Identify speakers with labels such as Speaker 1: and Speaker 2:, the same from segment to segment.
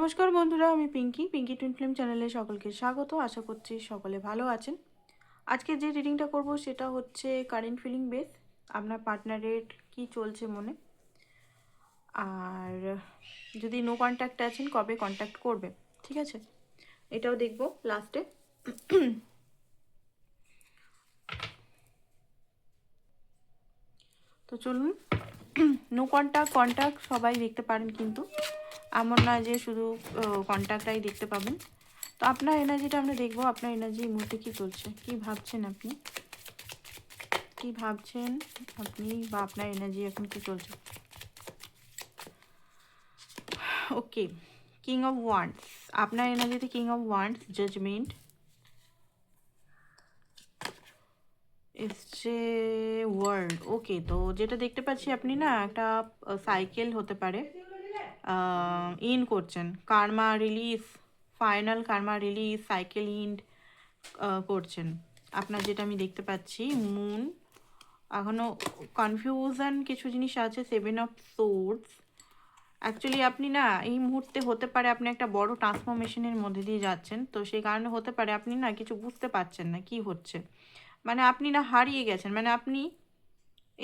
Speaker 1: নমস্কার বন্ধুরা, আমি পিঙ্কি টুইন ফ্লেম চ্যানেলে সকলকে স্বাগত। আশা করছি সকলে ভালো আছেন। আজকে যে রিডিংটা করব সেটা হচ্ছে কারেন্ট ফিলিং বেস, আপনার পার্টনারের কি চলছে মনে, আর যদি নো কন্ট্যাক্ট আছেন কবে কন্ট্যাক্ট করবে, ঠিক আছে, এটাও দেখব লাস্টে। তো চলুন, নো কন্ট্যাক্ট সবাই দেখতে পারেন, কিন্তু এমন নয় যে শুধু কন্ট্যাক্টটাই দেখতে পাবেন। তো আপনার এনার্জিটা আমরা দেখবো, আপনার এনার্জি এই মুহূর্তে কী চলছে, কী ভাবছেন আপনি, কী ভাবছেন আপনি, বা আপনার এনার্জি এখন কী চলছে। ওকে, কিং অফ ওয়ান্ডস, আপনার এনার্জিতে কিং অফ ওয়ান্ডস, জাজমেন্ট এসছে, ওয়ার্ল্ড। ওকে, তো যেটা দেখতে পাচ্ছি আপনি না একটা সাইকেল হতে পারে ইন করছেন, karma release, final karma release, cycle end করছেন আপনার, যেটা আমি দেখতে পাচ্ছি। মুন, এখনও কনফিউশন কিছু জিনিস আছে। 7 অফ সোর্ডস, অ্যাকচুয়ালি আপনি না এই মুহূর্তে হতে পারে আপনি একটা বড় ট্রান্সফরমেশনের মধ্যে দিয়ে যাচ্ছেন, তো সেই কারণে হতে পারে আপনি না কিছু বুঝতে পারছেন না কি হচ্ছে, মানে আপনি না হারিয়ে গেছেন, মানে আপনি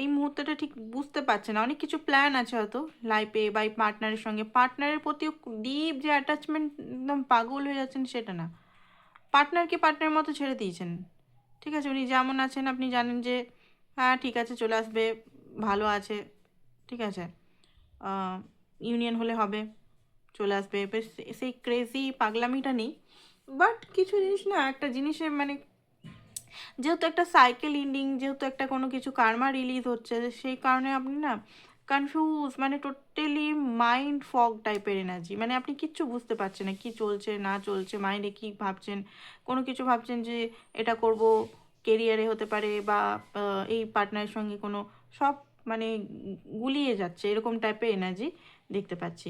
Speaker 1: এই মুহূর্তটা ঠিক বুঝতে পারছেন না। অনেক কিছু প্ল্যান আছে হয়তো লাইফে বা এই পার্টনারের সঙ্গে, পার্টনারের প্রতিও ডিপ যে অ্যাটাচমেন্ট, একদম পাগল হয়ে যাচ্ছেন সেটা না, পার্টনারকে পার্টনারের মতো ছেড়ে দিয়েছেন। ঠিক আছে, উনি যেমন আছেন আপনি জানেন যে হ্যাঁ ঠিক আছে চলে আসবে, ভালো আছে, ঠিক আছে, ইউনিয়ন হলে হবে, চলে আসবে, বেশ সেই ক্রেজি পাগলামিটা নেই। বাট কিছু জিনিস না, একটা জিনিসে মানে যেহেতু একটা সাইকেল ইন্ডিং, যেহেতু একটা কোনো কিছু কার্মা রিলিজ হচ্ছে, সেই কারণে আপনি না কনফিউজ, মানে টোটালি মাইন্ড ফগ টাইপের এনার্জি, মানে আপনি কিচ্ছু বুঝতে পারছেন না কি চলছে না চলছে, মাইন্ডে কি ভাবছেন, কোনো কিছু ভাবছেন যে এটা করব, কেরিয়ারে হতে পারে বা এই পার্টনারের সঙ্গে কোনো, সব মানে গুলিয়ে যাচ্ছে, এরকম টাইপের এনার্জি দেখতে পাচ্ছি।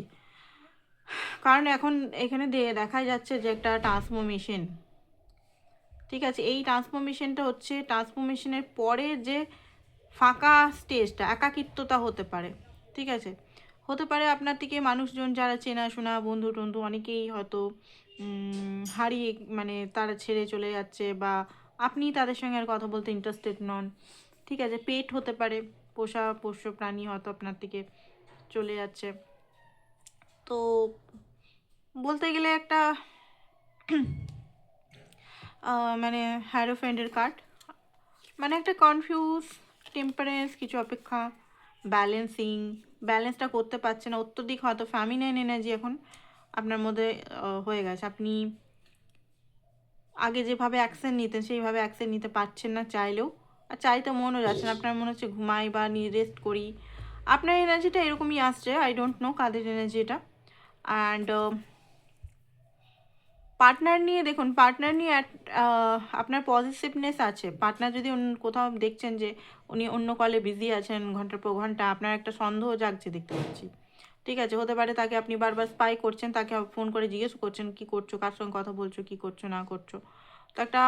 Speaker 1: কারণ এখন এখানে দেখা যাচ্ছে যে একটা ট্রান্সফরমেশন, ঠিক আছে, এই ট্রান্সফরমেশনটা হচ্ছে ট্রান্সফরমেশনের পরে যে ফাঁকা স্টেজটা, একাকিত্বতা হতে পারে, ঠিক আছে, হতে পারে আপনার থেকে মানুষজন যারা চেনাশোনা বন্ধু টন্ধু অনেকেই হয়তো হারিয়ে, মানে তারা ছেড়ে চলে যাচ্ছে, বা আপনি তাদের সঙ্গে আর কথা বলতে ইন্টারেস্টেড নন, ঠিক আছে, পেট হতে পারে, পোষ্য প্রাণী হয়তো আপনার থেকে চলে যাচ্ছে। তো বলতে গেলে একটা মানে হ্যারোফ্রেন্ডের কার্ড, মানে একটা কনফিউজ, টেম্পারেন্স, কিছু অপেক্ষা, ব্যালেন্সটা করতে পারছে না, অত্যধিক হয়তো ফ্যামিনাইন এনার্জি এখন আপনার মধ্যে হয়ে গেছে। আপনি আগে যেভাবে অ্যাকশন নিতেন সেইভাবে অ্যাকশন নিতে পারছেন না চাইলেও, আর চাইতে মনও যাচ্ছে না, আপনার মনে হচ্ছে ঘুমাই বা রেস্ট করি। আপনার এনার্জিটা এরকমই আসছে, আই ডোন্ট নো কাদের এনার্জি এটা। অ্যান্ড পার্টনার নিয়ে দেখুন, পার্টনার নিয়ে আপনার পজিটিভনেস আছে। পার্টনার যদি কোথাও দেখছেন যে উনি অন্য কলে বিজি আছেন ঘন্টার পর ঘন্টা, আপনার একটা সন্দেহ জাগছে দেখতে পাচ্ছি, ঠিক আছে, হতে পারে তাকে আপনি বারবার স্পাই করছেন, তাকে ফোন করে জিজ্ঞেস করছেন কী করছো, কার সঙ্গে কথা বলছো, কী করছো না করছো। তো একটা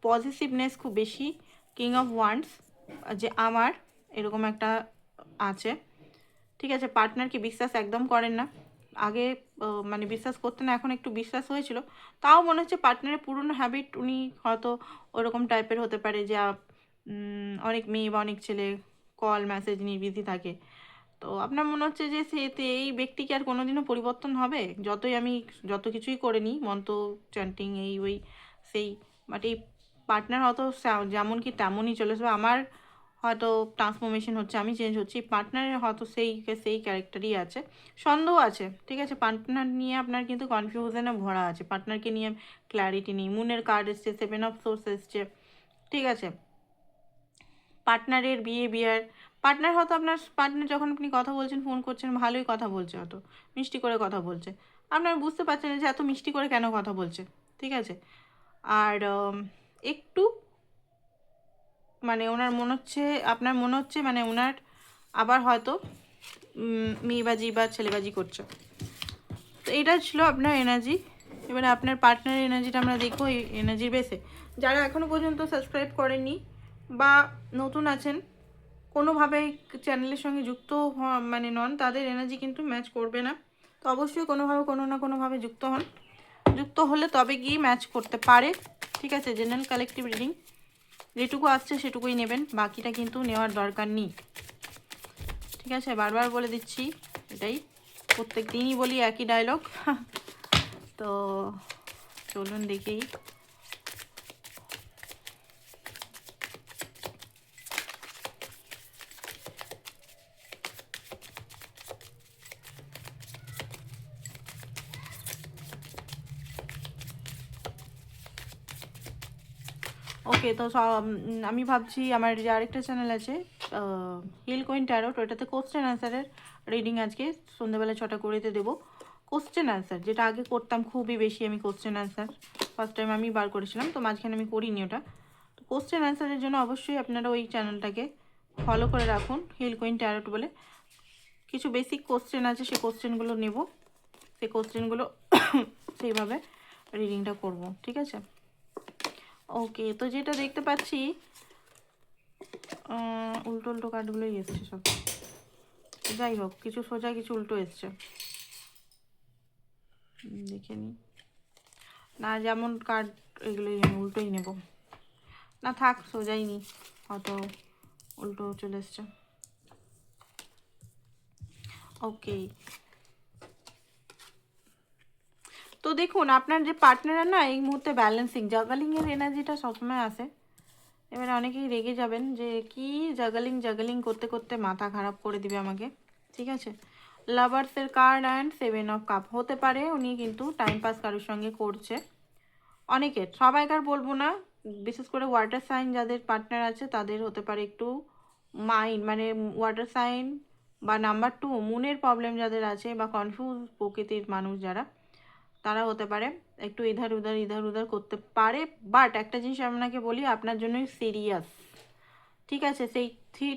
Speaker 1: পজিটিভনেস খুব বেশি, কিং অফ ওয়ান্ডস, যে আমার এরকম একটা আছে, ঠিক আছে। পার্টনারকে বিশ্বাস একদম করেন না, আগে মানে বিশ্বাস করতেন না, এখন একটু বিশ্বাস হয়েছিল, তাও মনে হচ্ছে পার্টনারের পুরনো হ্যাবিট, উনি হয়তো ওরকম টাইপের হতে পারে যে অনেক মেয়ে বা অনেক ছেলে কল মেসেজ নিয়ে বিজি থাকে। তো আপনার মনে হচ্ছে যে এই ব্যক্তি কি আর কোনোদিনও পরিবর্তন হবে, যতই আমি যত কিছুই করে নিই, মন্ত্র চ্যান্টিং এই ওই সেই, বাট এই পার্টনার হয়তো যেমন কি তেমনই চলে আসবে। আমার হয়তো ট্রান্সফরমেশন হচ্ছে, আমি চেঞ্জ হচ্ছি, পার্টনারের হয়তো সেই ক্যারেক্টারই আছে, সন্দেহ আছে, ঠিক আছে। পার্টনার নিয়ে আপনার কিন্তু কনফিউশনে ভরা আছে, পার্টনারকে নিয়ে ক্ল্যারিটি নেই। মুনের কার্ড এসছে, 7 অফ সোর্স এসছে, ঠিক আছে। পার্টনারের বিহেভিয়ার, পার্টনার হয়তো আপনার পার্টনার যখন আপনি কথা বলছেন, ফোন করছেন, ভালোই কথা বলছে, হয়তো মিষ্টি করে কথা বলছে, আপনার বুঝতে পারছেন যে এত মিষ্টি করে কেন কথা বলছে, ঠিক আছে। আর একটু মানে ওনার মনে হচ্ছে, আপনার মনে হচ্ছে মানে ওনার আবার হয়তো মেয়েবাজি বা ছেলেবাজি করছে। তো এটা ছিল আপনার এনার্জি। এবারে আপনার পার্টনারের এনার্জিটা আমরা দেখবো এই এনার্জির বেসে। যারা এখনও পর্যন্ত সাবস্ক্রাইব করেননি বা নতুন আছেন, কোনোভাবে চ্যানেলের সঙ্গে যুক্ত মানে নন, তাদের এনার্জি কিন্তু ম্যাচ করবে না। তো অবশ্যই কোনোভাবে কোনো না কোনোভাবে যুক্ত হন, যুক্ত হলে তবে গিয়ে ম্যাচ করতে পারে। ঠিক আছে, জেনারেল কালেকটিভ রিডিং যেটুকু আসছে সেটুকুই নেবেন, বাকিটা কিন্তু নেওয়ার দরকার নেই। ঠিক আছে, বারবার বলে দিচ্ছি, এটাই প্রত্যেক দিনই বলি একই ডায়লগ। তো চলুন দেখি। ওকে, তো আমি ভাবছি আমার যে আরেকটা চ্যানেল আছে হিল কুইন ট্যারোট, ওটাতে কোশ্চেন অ্যান্সারের রিডিং আজকে সন্ধ্যেবেলা 6টা করেতে দেবো। কোশ্চেন অ্যান্সার যেটা আগে করতাম খুবই বেশি, আমি কোশ্চেন অ্যান্সার ফার্স্ট টাইম আমি বার করেছিলাম, তো মাঝখানে আমি করিনি ওটা। তো কোশ্চেন অ্যান্সারের জন্য অবশ্যই আপনারা ওই চ্যানেলটাকে ফলো করে রাখুন, হিল কুইন ট্যারোট বলে। কিছু বেসিক কোশ্চেন আছে, সেই কোশ্চেনগুলো নেব, সেই কোশ্চেনগুলো সেইভাবে রিডিংটা করব। ঠিক আছে, ওকে। তো যেটা দেখতে পাচ্ছি উল্টো উল্টো কার্ডগুলোই এসছে সব, যাই হোক, কিছু সোজা কিছু উল্টো এসছে, দেখে নিই। না, যেমন কার্ড এগুলোই আমি উল্টোই নেব, না থাক সোজাই নি, হয়তো উল্টো চলে এসছে। ওকে, তো দেখুন আপনার যে পার্টনার না এই মুহূর্তে ব্যালেন্সিং, জাগালিংয়ের এনার্জিটা সবসময় আসে। এবারে অনেকেই রেগে যাবেন যে কি জাগালিং জাগালিং করতে করতে মাথা খারাপ করে দিবে আমাকে। ঠিক আছে, লাভার্সের কার্ড অ্যান্ড 7 অফ কাপ হতে পারে উনি কিন্তু টাইম পাস কারোর সঙ্গে করছে। অনেকের, সবাইকার বলবো না, বিশেষ করে ওয়াটার সাইন যাদের পার্টনার আছে তাদের হতে পারে একটু মাইন্ড, মানে ওয়াটার সাইন বা নাম্বার 2 মুনের প্রবলেম যাদের আছে, বা কনফিউজ প্রকৃতির মানুষ যারা, তারা হতে পারে একটু ইধার উধার করতে পারে। বাট একটা জিনিস আপনাকে বলি, আপনার জন্যই সিরিয়াস। ঠিক আছে, সেই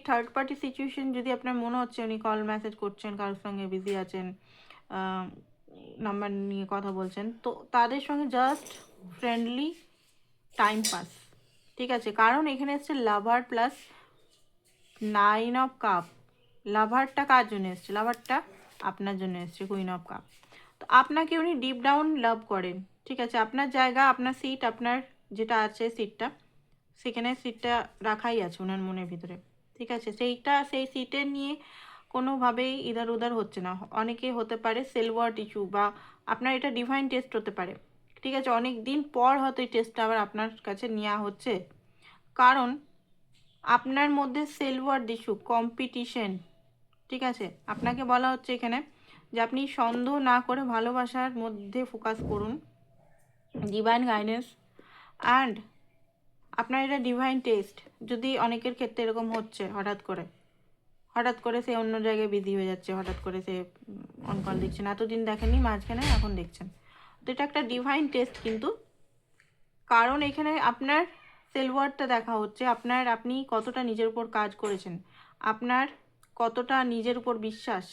Speaker 1: থার্ড পার্টি সিচুয়েশন যদি আপনার মনে হচ্ছে উনি কল মেসেজ করছেন, কারোর সঙ্গে বিজি আছেন, নাম্বার নিয়ে কথা বলছেন, তো তাদের সঙ্গে জাস্ট ফ্রেন্ডলি টাইম পাস। ঠিক আছে, কারণ এখানে এসছে লাভার প্লাস 9 অফ কাপ। লাভারটা কার জন্য এসছে? লাভারটা আপনার জন্য এসছে, কুইন অফ কাপ। তো আপনাকে উনি ডিপ ডাউন লাভ করেন। ঠিক আছে, আপনার জায়গা, আপনার সিট, আপনার যেটা আছে সিটটা, সেখানে সিটটা রাখাই আছে ওনার মনের ভিতরে। ঠিক আছে, সেই সিটে নিয়ে কোনোভাবেই ইধার উধার হচ্ছে না। অনেকে হতে পারে সেলওয়ার্ড ইস্যু, বা আপনার এটা ডিভাইন টেস্ট হতে পারে। ঠিক আছে, অনেক দিন পর হয়তো এই টেস্টটা আবার আপনার কাছে নেওয়া হচ্ছে, কারণ আপনার মধ্যে সেলওয়ার্ড ইস্যু, কম্পিটিশন। ঠিক আছে, আপনাকে বলা হচ্ছে এখানে যে আপনি সন্দেহ না করে ভালোবাসার মধ্যে ফোকাস করুন, ডিভাইন গাইডেন্স অ্যান্ড আপনার এটা ডিভাইন টেস্ট। যদি অনেকের ক্ষেত্রে এরকম হচ্ছে, হঠাৎ করে সে অন্য জায়গায় বিজি হয়ে যাচ্ছে, হঠাৎ করে সে অন কল দেখছেন, এতদিন দেখেননি মাঝখানে এখন দেখছেন, তো এটা একটা ডিভাইন টেস্ট কিন্তু। কারণ এখানে আপনার সেলওয়ার্ডটা দেখা হচ্ছে, আপনি কতটা নিজের উপর কাজ করেছেন, আপনার কতটা নিজের উপর বিশ্বাস।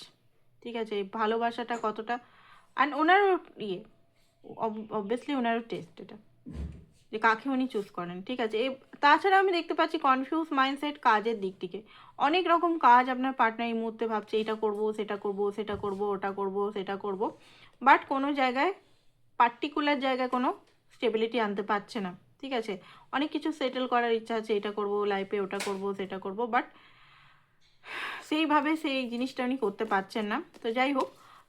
Speaker 1: ঠিক আছে, ভালোবাসাটা কতটা, অ্যান্ড ওনারও ইয়ে, অবভিয়াসলি ওনারও টেস্ট এটা, যে কাকে উনি চুজ করেন। ঠিক আছে, তাছাড়া আমি দেখতে পাচ্ছি কনফিউজ মাইন্ডসেট কাজের দিক থেকে। অনেক রকম কাজ আপনার পার্টনার এই মুহূর্তে ভাবছে, এটা করব সেটা করব, সেটা করব ওটা করব সেটা করব, বাট কোনো জায়গায় পার্টিকুলার জায়গায় কোনো স্টেবিলিটি আনতে পারছে না। ঠিক আছে, অনেক কিছু সেটেল করার ইচ্ছা আছে, এটা করব লাইফে, ওটা করব সেটা করব, বাট সেইভাবে সেই জিনিসটা উনি করতে পারছেন না। তো যাই হোক,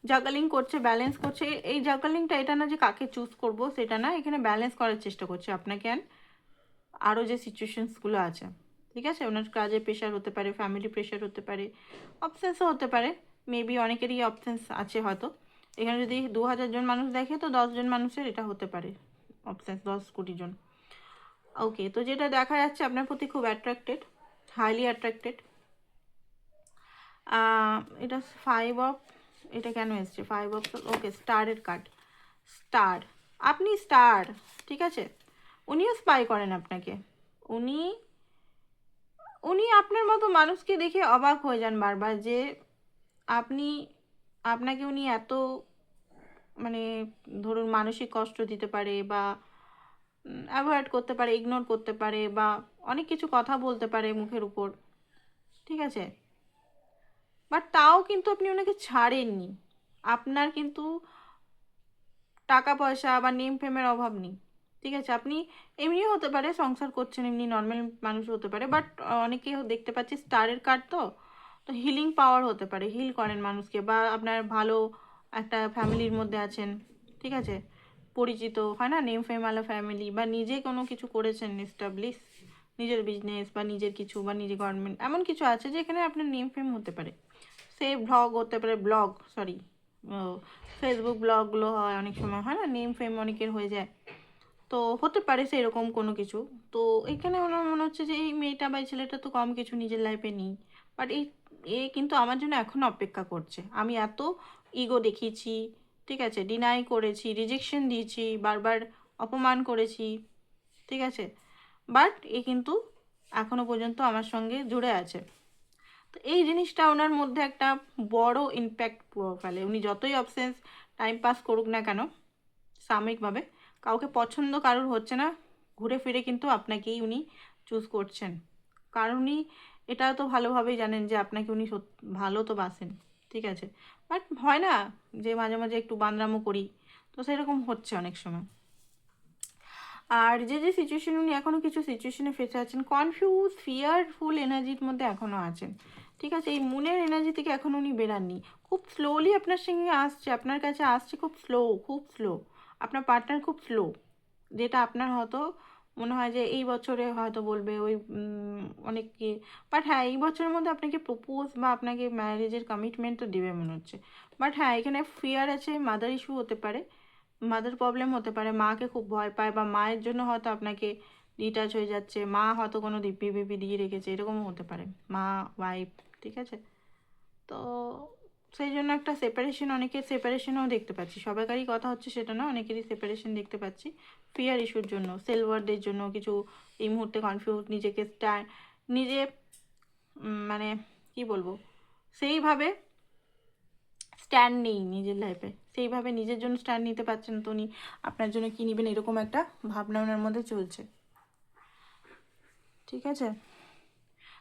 Speaker 1: জাগালিং করছে, ব্যালেন্স করছে। এই জাগালিংটা এটা না যে কাকে চুজ করব সেটা না, এখানে ব্যালেন্স করার চেষ্টা করছে আপনাকে আরও যে সিচুয়েশনসগুলো আছে। ঠিক আছে, ওনার কাজের প্রেশার হতে পারে, ফ্যামিলি প্রেশার হতে পারে, অপশানসও হতে পারে, মেবি অনেকেরই অপশানস আছে হয়তো। এখানে যদি 2000 জন মানুষ দেখে তো 10 জন মানুষের এটা হতে পারে অপশানস, 10 কোটি জন। ওকে, তো যেটা দেখা যাচ্ছে আপনার প্রতি খুব অ্যাট্রাক্টেড, হাইলি অ্যাট্রাক্টেড। এটা 5 অফ, এটা কেন এসছে 5 অফ? ওকে, স্টারের কার্ড, স্টার, আপনি স্টার। ঠিক আছে, উনিও স্পাই করেন আপনাকে। উনি উনি আপনার মতো মানুষকে দেখে অবাক হয়ে যান বারবার, যে আপনি, আপনাকে উনি এত, মানে ধরুন মানসিক কষ্ট দিতে পারে, বা অ্যাভয়েড করতে পারে, ইগনোর করতে পারে, বা অনেক কিছু কথা বলতে পারে মুখের উপর। ঠিক আছে, বাট তাও কিন্তু আপনি ওনাকে ছাড়েননি। আপনার কিন্তু টাকা পয়সা বা নেম ফেমের অভাব নেই, ঠিক আছে? আপনি এমনিও হতে পারে সংসার করছেন, এমনি নর্মাল মানুষ হতে পারে, বাট অনেকেই দেখতে পাচ্ছি স্টারের কার্ড, তো তো হিলিং পাওয়ার হতে পারে, হিল করেন মানুষকে, বা আপনার ভালো একটা ফ্যামিলির মধ্যে আছেন, ঠিক আছে? পরিচিত হয় না, নেম ফেম আলা ফ্যামিলি, বা নিজে কোনো কিছু করেছেন এস্টাবলিশ, নিজের বিজনেস বা নিজের কিছু, বা নিজের গভর্নমেন্ট, এমন কিছু আছে যেখানে আপনার নেম ফেম হতে পারে। সে ভ্লগ হতে পারে, ব্লগ সরি, ফেসবুক ব্লগগুলো হয় অনেক সময়, হয় না, নেম ফেম অনেকের হয়ে যায়, তো হতে পারে সেরকম কোনো কিছু। তো এখানে ওনার মনে হচ্ছে যে এই মেয়েটা বা এই ছেলেটা তো কম কিছু নিজের লাইফে নেই, বাট এ কিন্তু আমার জন্য এখনও অপেক্ষা করছে। আমি এত ইগো দেখিয়েছি, ঠিক আছে, ডিনাই করেছি, রিজেকশন দিয়েছি, বারবার অপমান করেছি, ঠিক আছে, বাট এ কিন্তু এখনও পর্যন্ত আমার সঙ্গে জুড়ে আছে। তো এই জিনিসটা ওনার মধ্যে একটা বড় ইম্প্যাক্ট ফেলে। উনি যতই অবসেন্স টাইম পাস করুক না কেন সাময়িকভাবে, কাউকে পছন্দ কারোর হচ্ছে না, ঘুরে ফিরে কিন্তু আপনাকেই উনি চুজ করছেন, কারণ উনি এটা তো ভালোভাবেই জানেন যে আপনাকে উনি ভালো তো বাসেন, ঠিক আছে, বাট হয় না যে মাঝে মাঝে একটু বান্দরামো করি, তো সেরকম হচ্ছে অনেক সময়। আর যে সিচুয়েশন উনি এখনও কিছু সিচুয়েশনে ফেসে আছেন, কনফিউজ ফিয়ারফুল এনার্জির মধ্যে এখনও আছেন, ঠিক আছে, এই মুনের এনার্জি থেকে এখন উনি বেরাননি, খুব স্লোলি আপনার সঙ্গে আসছে, আপনার কাছে আসছে, খুব স্লো, খুব স্লো, আপনার পার্টনার খুব স্লো, যেটা আপনার হয়তো মনে হয় যে এই বছরে হয়তো বলবে ওই অনেককে, বাট হ্যাঁ এই বছরের মধ্যে আপনাকে প্রপোজ বা আপনাকে ম্যারেজের কমিটমেন্ট তো দেবে মনে হচ্ছে, বাট হ্যাঁ এখানে ফিয়ার আছে, মাদার ইস্যু হতে পারে, মাদার প্রবলেম হতে পারে, মাকে খুব ভয় পায়, বা মায়ের জন্য হয়তো আপনাকে ডিটাচ হয়ে যাচ্ছে, মা হয়তো কোনো দিব্যি বিপি দিয়ে রেখেছে, এরকমও হতে পারে, মা ওয়াইফ, ঠিক আছে। তো সেই জন্য একটা সেপারেশন, অনেকের সেপারেশনও দেখতে পাচ্ছি, সবাইকারই কথা হচ্ছে সেটা না, অনেকেরই সেপারেশন দেখতে পাচ্ছি ফিয়ার ইস্যুর জন্য, সেলওয়ার্ডের জন্য, কিছু এই মুহূর্তে কনফিউজ, নিজেকে নিজে মানে কি বলবো, সেইভাবে স্ট্যান্ড নেই নিজের লাইফে, সেইভাবে নিজের জন্য স্ট্যান্ড নিতে পারছেন, তো উনি আপনার জন্য কী নেবেন এরকম একটা ভাবনা ওনার মধ্যে চলছে, ঠিক আছে।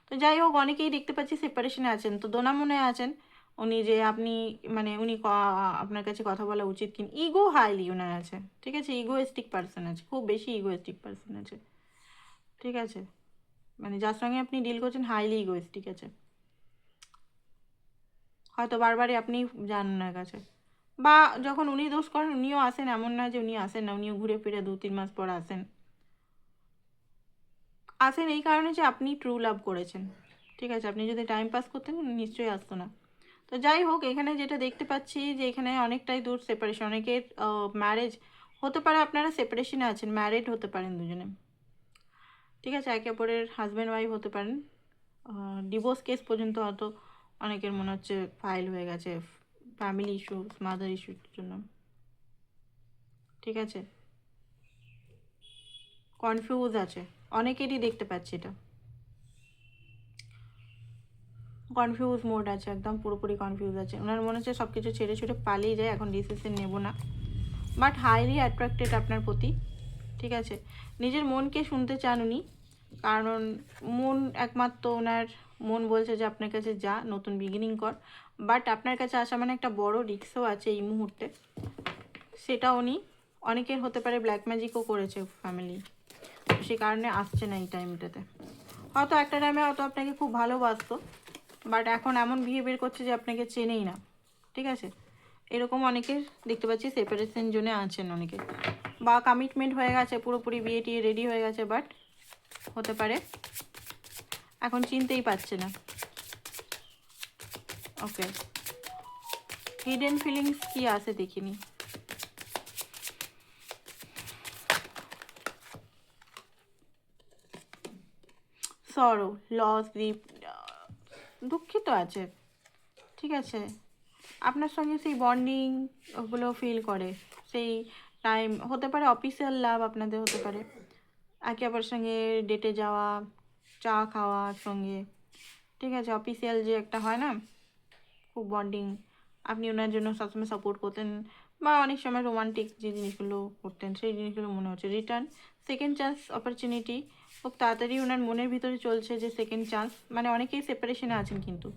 Speaker 1: তো যাই হোক, অনেকেই দেখতে পাচ্ছি সেপারেশনে আছেন, তো দোনা মনে আছেন উনি, যে আপনি মানে উনি আপনার কাছে কথা বলা উচিত কিনা, ইগো হাইলি ওনার আছে, ঠিক আছে, ইগোয়েস্টিক পার্সন আছে, খুব বেশি ইগোয়েস্টিক পার্সন আছে, ঠিক আছে, মানে যার সঙ্গে আপনি ডিল করছেন হাইলি ইগোয়েস্টিক আছে, হয়তো বারবারই আপনি যান ওনার কাছে, বা যখন উনি দোষ করেন উনিও আসেন, এমন না যে উনি আসেন না, উনিও ঘুরে ফিরে 2-3 মাস পর আসেন, আসেন এই কারণে যে আপনি ট্রু লাভ করেছেন, ঠিক আছে, আপনি যদি টাইম পাস করতেন নিশ্চয়ই আসতো না। তো যাই হোক, এখানে যেটা দেখতে পাচ্ছি যে এখানে অনেকটাই দূর সেপারেশন, অনেকের ম্যারেজ হতে পারে, আপনারা সেপারেশনে আছেন, ম্যারিড হতে পারেন দুজনে, ঠিক আছে, একে অপরের হাজব্যান্ড ওয়াইফ হতে পারেন, ডিভোর্স কেস পর্যন্ত হয়তো অনেকের মনে হচ্ছে ফাইল হয়ে গেছে, ফ্যামিলি ইস্যু, মাদার ইস্যুর জন্য, ঠিক আছে, কনফিউজ আছে, অনেকেরই দেখতে পাচ্ছি এটা, কনফিউজ মোড আছে, একদম পুরোপুরি কনফিউজ আছে, ওনার মনে হচ্ছে সব কিছু ছেড়ে ছুড়ে পালিয়ে যায়, এখন ডিসিশন নেব না, বাট হাইলি অ্যাট্রাক্টেড আপনার প্রতি, ঠিক আছে, নিজের মনকে শুনতে চান উনি, কারণ মন একমাত্র ওনার মন বলছে যে আপনার কাছে যা, নতুন বিগিনিং কর, বাট আপনার কাছে আসা মানে একটা বড় রিস্কও আছে এই মুহূর্তে, সেটা উনি, অনেকের হতে পারে ব্ল্যাক ম্যাজিকও করেছে ফ্যামিলি, সে কারণে আসছে না এই টাইমটাতে, হয়তো একটা টাইমে হয়তো আপনাকে খুব ভালোবাসতো, বাট এখন এমন বিহেভিয়ার করছে যে আপনাকে চেনেই না, ঠিক আছে, এরকম অনেকের দেখতে পাচ্ছি সেপারেশন জোনে আছেন অনেকে, বা কমিটমেন্ট হয়ে গেছে পুরোপুরি, বিয়ে টিয়ে রেডি হয়ে গেছে, বাট হতে পারে এখন চিনতেই পারছে না, ওকে, হিডেন ফিলিংস কি আছে দেখিনি, সরো, লস, গ্রিপ, দুঃখিত আছে, ঠিক আছে, আপনার সঙ্গে সেই বন্ডিং ওগুলো ফিল করে, সেই টাইম হতে পারে, অফিসিয়াল লাভ আপনাদের হতে পারে, একে অপরের সঙ্গে ডেটে যাওয়া, চা খাওয়া সঙ্গে, ঠিক আছে, অফিসিয়াল যে একটা হয় না খুব বন্ডিং, আপনি ওনার জন্য সবসময় সাপোর্ট করতেন, বা অনেক সময় রোমান্টিক যে জিনিসগুলো করতেন সেই জিনিসগুলো মনে হচ্ছে রিটার্ন, সেকেন্ড চান্স অপরচুনিটি খুব তাড়াতাড়ি ওনার মনের ভিতরে চলছে যে সেকেন্ড চান্স, মানে অনেকেই সেপারেশনে আছেন কিন্তু,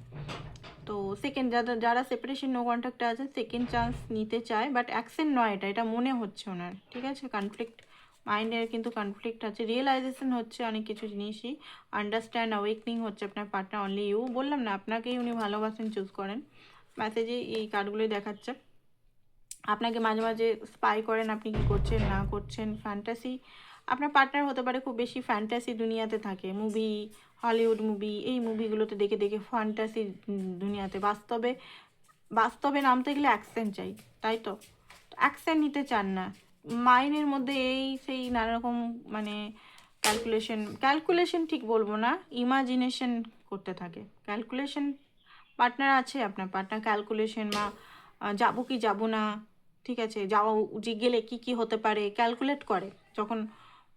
Speaker 1: তো সেকেন্ড যারা সেপারেশন নো কন্ট্যাক্টে আছে সেকেন্ড চান্স নিতে চায়, বাট অ্যাকসেন্ট নয়, এটা মনে হচ্ছে ওনার। ঠিক আছে, কনফ্লিক্ট মাইন্ডের কিন্তু কনফ্লিক্ট আছে, রিয়েলাইজেশন হচ্ছে অনেক কিছু জিনিসই, আন্ডারস্ট্যান্ড অ্যাওয়েকনিং হচ্ছে আপনার পার্টনার অনলি ইউ। বললাম না আপনাকেই উনি ভালোবাসেন, চুজ করেন, মেসেজে এই কার্ডগুলোই দেখাচ্ছে। আপনাকে মাঝে মাঝে স্পাই করেন আপনি কি করছেন না করছেন। ফ্যান্টাসি আপনার পার্টনার হতে পারে খুব বেশি ফ্যান্টাসি দুনিয়াতে থাকে, মুভি, হলিউড মুভি, এই মুভিগুলোতে দেখে দেখে ফ্যান্টাসি দুনিয়াতে। বাস্তবে নামতে গেলে অ্যাকসেন্ট চাই, তাই তো অ্যাকসেন্ট নিতে চান না। মাইন্ডের মধ্যে এই সেই নানা রকম মানে ক্যালকুলেশন ঠিক বলবো না, ইমাজিনেশন করতে থাকে। ক্যালকুলেশন পার্টনার আছে, আপনার পার্টনার ক্যালকুলেশন বা যাবো কি যাবো না, ঠিক আছে, যাওয়া গেলে কি কি হতে পারে ক্যালকুলেট করে যখন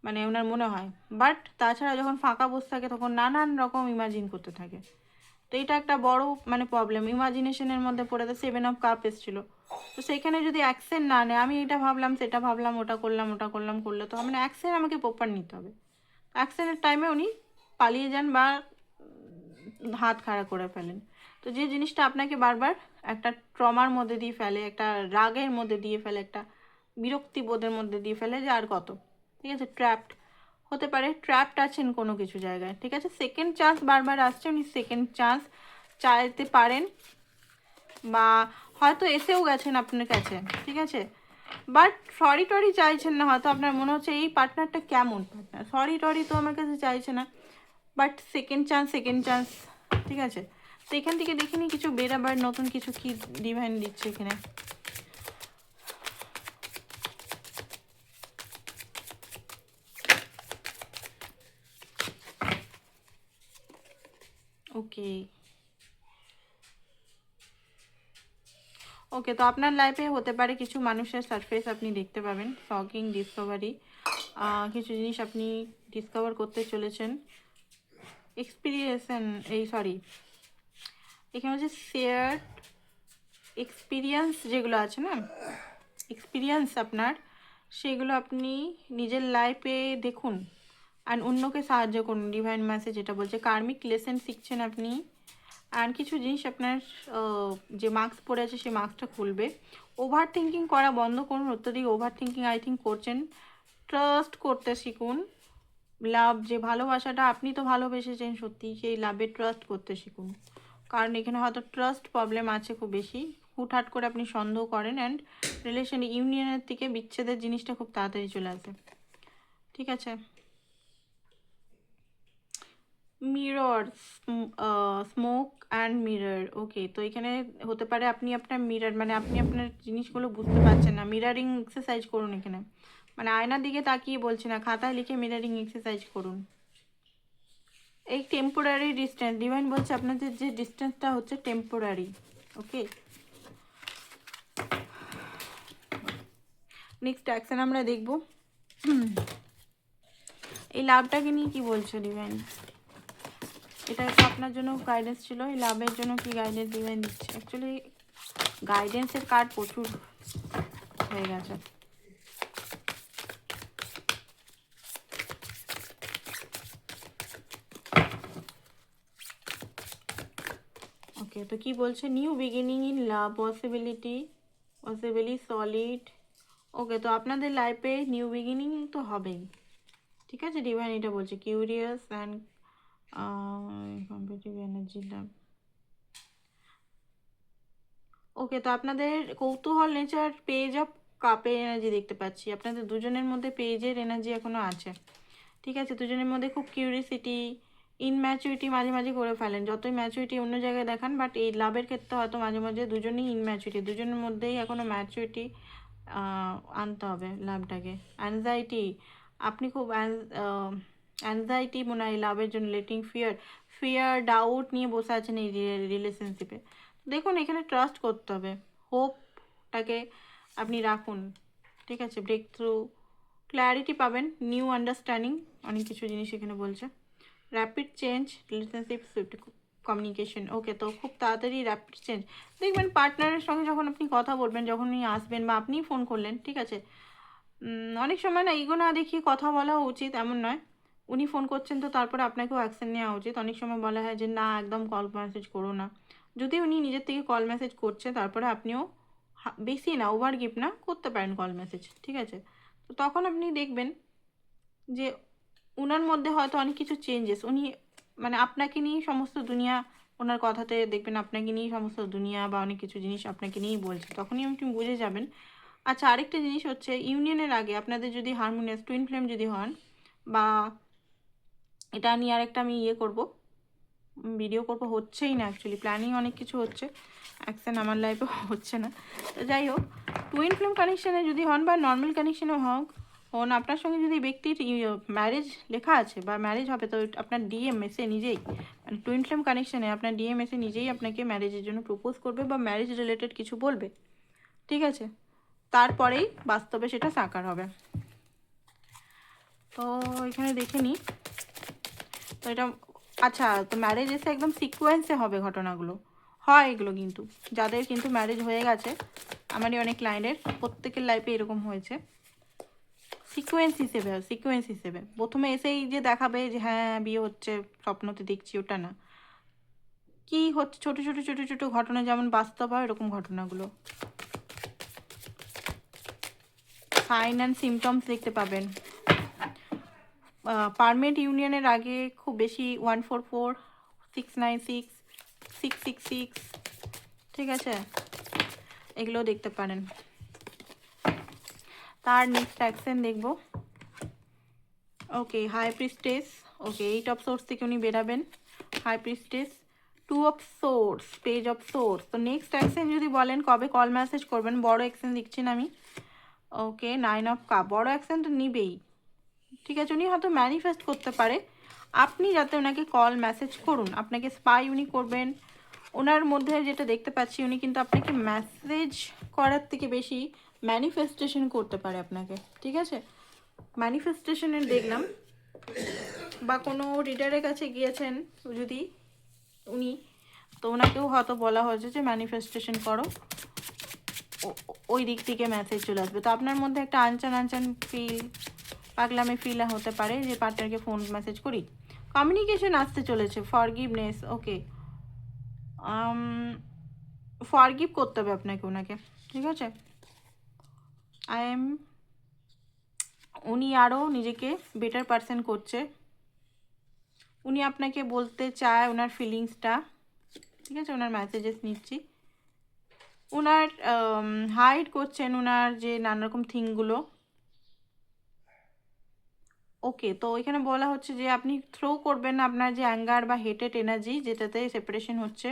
Speaker 1: মানে ওনার মনে হয়। বাট তাছাড়া যখন ফাঁকা বসে থাকে তখন নানান রকম ইমাজিন করতে থাকে। তো এটা একটা বড় মানে প্রবলেম, ইমাজিনেশনের মধ্যে পড়ে। তো 7 অফ কাপ এসেছিলো, তো সেইখানে যদি অ্যাকশন না নেয়, আমি এটা ভাবলাম সেটা ভাবলাম ওটা করলাম করলে তো মানে অ্যাকশন আমাকে প্রপার নিতে হবে। অ্যাকশনের টাইমে উনি পালিয়ে যান বা হাত খাড়া করে ফেলেন। তো যে জিনিসটা আপনাকে বারবার একটা ট্রমার মধ্যে দিয়ে ফেলে, একটা রাগের মধ্যে দিয়ে ফেলে, একটা বিরক্তিবোধের মধ্যে দিয়ে ফেলে যে আর কত। ঠিক আছে, ট্র্যাপড হতে পারে, ট্র্যাপড আছেন কোনো কিছু জায়গায়। ঠিক আছে, সেকেন্ড চান্স বারবার আসছে, উনি সেকেন্ড চান্স চাইতে পারেন বা হয়তো এসেও গেছেন আপনার কাছে। ঠিক আছে, বাট সরি টরি চাইছেন না, হয়তো আপনার মনে হচ্ছে এই পার্টনারটা কেমন পার্টনার, সরি টরি তো আমার কাছে চাইছে না, বাট সেকেন্ড চান্স। ঠিক আছে, তো এখান থেকে দেখিনি কিছু বেরাবার নতুন কিছু কি ডিভাইন দিচ্ছে এখানে। ওকে ওকে, তো আপনার লাইফে হতে পারে কিছু মানুষের সারফেস আপনি দেখতে পাবেন, শকিং ডিসকভারি, কিছু জিনিস আপনি ডিসকভার করতে চলেছেন। এখানে হচ্ছে শেয়ার এক্সপিরিয়েন্স যেগুলো আছে না, এক্সপিরিয়েন্স আপনার, সেগুলো আপনি নিজের লাইফে দেখুন আর অন্যকে সাহায্য করুন। ডিভাইন মেসেজ যেটা বলছে কার্মিক লেসেন শিখছেন আপনি, আর কিছু জিনিস আপনার যে মার্কস পড়ে আছে সেই মার্কসটা খুলবে। ওভার থিঙ্কিং করা বন্ধ করুন, অত্যধিক ওভার থিঙ্কিং আই থিঙ্ক করছেন। ট্রাস্ট করতে শিখুন, লাভ যে ভালোবাসাটা আপনি তো ভালোবেসেছেন সত্যি, সেই লাভে ট্রাস্ট করতে শিখুন। কারণ এখানে হয়তো ট্রাস্ট প্রবলেম আছে খুব বেশি, হুটহাট করে আপনি সন্দেহ করেন, অ্যান্ড রিলেশন ইউনিয়নের থেকে বিচ্ছেদের জিনিসটা খুব তাড়াতাড়ি চলে আসে। ঠিক আছে, মিরর, স্মোক অ্যান্ড মিরর। ওকে, তো এখানে হতে পারে আপনি আপনার মিরর মানে আপনি আপনার জিনিসগুলো বুঝতে পারছেন না, মিরারিং এক্সারসাইজ করুন এখানে, মানে আয়নার দিকে তাকিয়ে বলছি না, খাতায় লিখে মিরারিং এক্সারসাইজ করুন। এই টেম্পোরারি ডিস্টেন্স ডিভাইন বলছে আপনাদের যে ডিস্টেন্সটা হচ্ছে টেম্পোরারি। ওকে, নেক্সট অ্যাকশন আমরা দেখব। এই লাভটাকে নিয়ে কি বলছো ডিভাইন, এটা তো আপনার জন্য গাইডেন্স ছিল, এই লাভের জন্য কি গাইডেন্স ডিভাইন দিচ্ছে? অ্যাকচুয়ালি গাইডেন্সের কার্ড প্রচুর হয়ে গেছে। ওকে, তো কি বলছে? New beginning in love, possibly solid. Okay, তো আপনাদের লাইফে নিউ বিগিনিং তো হবেই। ঠিক আছে, ডিভাইন এটা বলছে কিউরিয়াস অ্যান্ড কম্পিটিটিভ এনার্জি লাভ। ওকে, তো আপনাদের কৌতূহল নেচার, পেজ অফ কাপের এনার্জি দেখতে পাচ্ছি, আপনাদের দুজনের মধ্যে পেজের এনার্জি এখনও আছে। ঠিক আছে, দুজনের মধ্যে খুব কিউরিয়াসিটি, ইনম্যাচুরিটি মাঝে মাঝে করে ফেলেন, যতই ম্যাচুরিটি অন্য জায়গায় দেখান, বাট এই লাভের ক্ষেত্রে হয়তো মাঝে মাঝে দুজনেই ইনম্যাচুরিটি, দুজনের মধ্যেই এখনও ম্যাচুরিটি আনতে হবে লাভটাকে। অ্যাংজাইটি, আপনি খুব অ্যাংজাইটি মনে হয় লাভের জন্য, লেটিং ফিয়ার ডাউট নিয়ে বসে আছেন এই রিলেশনশিপে। দেখুন এখানে ট্রাস্ট করতে হবে, হোপটাকে আপনি রাখুন। ঠিক আছে, ব্রেক থ্রু, ক্ল্যারিটি পাবেন, নিউ আন্ডারস্ট্যান্ডিং, অনেক কিছু জিনিস এখানে বলছে। Rapid change, relationship swift communication. Okay, তো খুব তাড়াতাড়ি র্যাপিড চেঞ্জ দেখবেন পার্টনারের সঙ্গে যখন আপনি কথা বলবেন, যখন উনি আসবেন বা আপনিই ফোন করলেন। ঠিক আছে, অনেক সময় না ইগো না দেখিয়ে কথা বলা উচিত এমন নয়, উনি ফোন করছেন তো তারপরে আপনাকেও অ্যাকশন নেওয়া উচিত। অনেক সময় বলা হয় যে না একদম কল মেসেজ করো না, যদি উনি নিজের থেকে কল মেসেজ করছে তারপরে আপনিও বেশি না, ওভার গিভ না করতে পারেন কল মেসেজ, ঠিক আছে? তো তখন আপনি দেখবেন যে ওনার মধ্যে হয়তো অনেক কিছু চেঞ্জেস, উনি মানে আপনাকে নিয়েই সমস্ত দুনিয়া, ওনার কথাতে দেখবেন আপনাকে নিয়েই সমস্ত দুনিয়া বা অনেক কিছু জিনিস আপনাকে নিয়েই বলছে, তখনই আপনি বুঝে যাবেন। আচ্ছা, আরেকটা জিনিস হচ্ছে, ইউনিয়নের আগে আপনাদের যদি হারমোনিয়াস টুইন ফ্লেম যদি হন, বা এটা নিয়ে আরেকটা আমি করব, ভিডিও করব, হচ্ছেই না অ্যাকচুয়ালি, প্ল্যানিং অনেক কিছু হচ্ছে, অ্যাকশন আমার লাইফে হচ্ছে না। তো যাই হোক, টুইন ফ্লেম কানেকশানে যদি হন বা নর্মাল কানেকশানেও হন, আপনার সঙ্গে যদি ব্যক্তির ম্যারেজ লেখা আছে বা ম্যারেজ হবে, তো আপনার ডিএম এসে নিজেই, মানে টুইন ফ্লেম কানেকশানে আপনার ডিএম এসে নিজেই আপনাকে ম্যারেজের জন্য প্রপোজ করবে বা ম্যারেজ রিলেটেড কিছু বলবে, ঠিক আছে? তারপরেই বাস্তবে সেটা সাকার হবে। তো এখানে দেখে নিই। তো এটা আচ্ছা, তো ম্যারেজ এসে একদম সিকোয়েন্সে হবে ঘটনাগুলো, হয় এগুলো কিন্তু, যাদের কিন্তু ম্যারেজ হয়ে গেছে, আমারই অনেক ক্লায়েন্টের প্রত্যেকের লাইফে এরকম হয়েছে, সিকোয়েন্স হিসেবে প্রথমে এসেই যে দেখাবে যে হ্যাঁ বিয়ে হচ্ছে, স্বপ্নতে দেখছি, ওটা না, কি হচ্ছে ছোট ছোট ছোট ছোট ঘটনা যেমন বাস্তব হয় এরকম ঘটনাগুলো। সাইন অ্যান্ড সিমটমস দেখতে পাবেন। পারমানেন্ট ইউনিয়নের আগে খুব বেশি 144, 696, 666, ঠিক আছে, এগুলো দেখতে পারেন। তার নেক্সট অ্যাকশন দেখব। Okay, high priestess, okay 8 of swords থেকে উনি বেরাবেন, high priestess, 2 of swords, page of swords. তো নেক্সট অ্যাকশন যদি বলেন কবে কল মেসেজ করবেন, বড় অ্যাকশন দিচ্ছি না আমি। ওকে, 9 অফ কাপ, বড় অ্যাকশন তো নিবেই, ঠিক আছে? উনি হয়তো ম্যানিফেস্ট করতে পারে আপনি যাতে ওনাকে কল মেসেজ করুন, আপনাকে স্পাই উনি করবেন। ওনার মধ্যে যেটা দেখতে পাচ্ছি, উনি কিন্তু আপনাকে মেসেজ করার থেকে বেশি ম্যানিফেস্টেশন করতে পারে আপনাকে, ঠিক আছে? ম্যানিফেস্টেশনের দেখলাম, বা কোনো রিডারের কাছে গিয়েছেন যদি উনি, তো ওনাকেও হয়তো বলা হয়েছে যে ম্যানিফেস্টেশন করো, ওই দিক থেকে মেসেজ চলে আসবে। তো আপনার মধ্যে একটা আনচান ফিল, পাগলামি ফিল হতে পারে যে পার্টনারকে ফোন মেসেজ করি। কমিউনিকেশন আসতে চলেছে, ফরগিভনেস, ওকে, ফরগিভ করতে হবে আপনাকে ওনাকে, ঠিক আছে? উনি আরও নিজেকে বেটার পারসন করছে, উনি আপনাকে বলতে চায় ওনার ফিলিংসটা, ঠিক আছে? ওনার মেসেজেস নিচ্ছি, ওনার হাইড করছেন ওনার যে নানা রকম থিংগুলো। ওকে, তো এখানে বলা হচ্ছে যে আপনি থ্রো করবেন আপনার যে অ্যাঙ্গার বা হেটেড এনার্জি যেটাতে সেপারেশন হচ্ছে,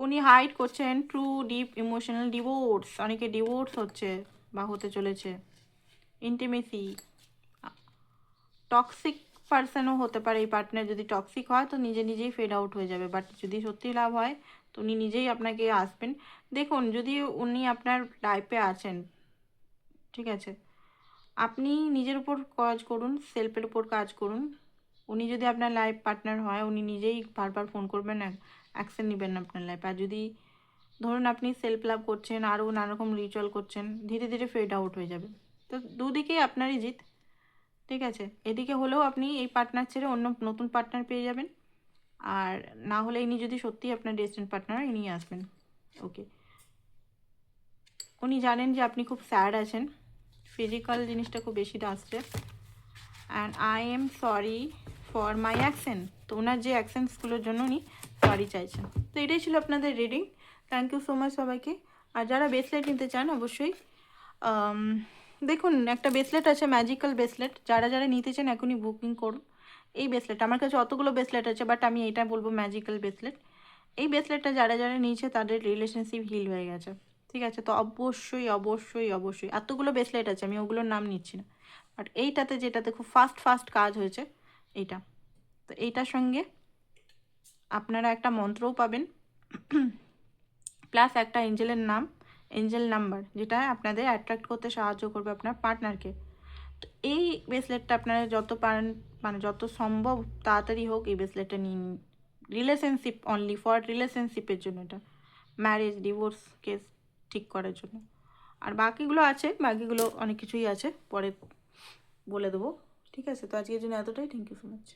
Speaker 1: উনি হাইড করছেন ট্রু ডিপ ইমোশনাল ডিভোর্স, অনেকে ডিভোর্স হচ্ছে বা হতে চলেছে, ইন্টিমেসি, টক্সিক পার্সনও হতে পারে এই পার্টনার, যদি টক্সিক হয় তো নিজে নিজেই ফেড আউট হয়ে যাবে, বাট যদি সত্যি লাভ হয় তো উনি নিজেই আপনাকে আসবেন। দেখুন, যদি উনি আপনার লাইফে আছেন, ঠিক আছে, আপনি নিজের উপর কাজ করুন, সেলফের উপর কাজ করুন। উনি যদি আপনার লাইফ পার্টনার হয়, উনি নিজেই বারবার ফোন করবেন, অ্যাকশন নেবেন না আপনার লাইফে। আর যদি ধরুন আপনি সেলফ লাভ করছেন, আরও নানারকম রিচুয়াল করছেন, ধীরে ধীরে ফেড আউট হয়ে যাবে। তো দুদিকেই আপনারই জিত, ঠিক আছে? এদিকে হলেও আপনি এই পার্টনার ছেড়ে অন্য নতুন পার্টনার পেয়ে যাবেন, আর না হলে ইনি যদি সত্যিই আপনার ডেস্টিনেড পার্টনার, ইনি আসবেন। ওকে, উনি জানেন যে আপনি খুব স্যাড আছেন, ফিজিক্যাল জিনিসটা খুব বেশি আসছে, and I am sorry for my action. তো ওনার যে অ্যাকশনসগুলোর জন্য উনি সরি চাইছেন। তো এটাই ছিল আপনাদের reading. Thank you so much সবাইকে। আর যারা ব্রেসলেট নিতে চান অবশ্যই দেখুন, একটা ব্রেসলেট আছে, ম্যাজিক্যাল ব্রেসলেট, যারা যারা নিতে চান এখনই বুকিং করুন। এই ব্রেসলেট আমার কাছে অতগুলো ব্রেসলেট আছে, বাট আমি এটা বলবো ম্যাজিক্যাল ব্রেসলেট। এই ব্রেসলেটটা যারা যারা নিয়েছে তাদের রিলেশনশিপ হিল হয়ে গেছে, ঠিক আছে? তো অবশ্যই অবশ্যই অবশ্যই, এতগুলো ব্রেসলেট আছে, আমি ওগুলোর নাম নিচ্ছি না, বাট এইটাতে যেটাতে খুব ফাস্ট কাজ হয়েছে এইটা। তো এইটার সঙ্গে আপনারা একটা মন্ত্রও পাবেন, প্লাস একটা এঞ্জেলের নাম, এঞ্জেল নাম্বার, যেটা আপনাদের অ্যাট্রাক্ট করতে সাহায্য করবে আপনার পার্টনারকে। তো এই ব্রেসলেটটা আপনারা যত পারেন, মানে যত সম্ভব তাড়াতাড়ি হোক এই ব্রেসলেটটা নিয়ে নিন। রিলেশনশিপ, অনলি ফর রিলেশনশিপের জন্য এটা, ম্যারেজ ডিভোর্স কেস ঠিক করার জন্য। আর বাকিগুলো আছে, বাকিগুলো অনেক কিছুই আছে, পরে বলে দেবো, ঠিক আছে? তো আজকের জন্য এতটাই। Thank you so much.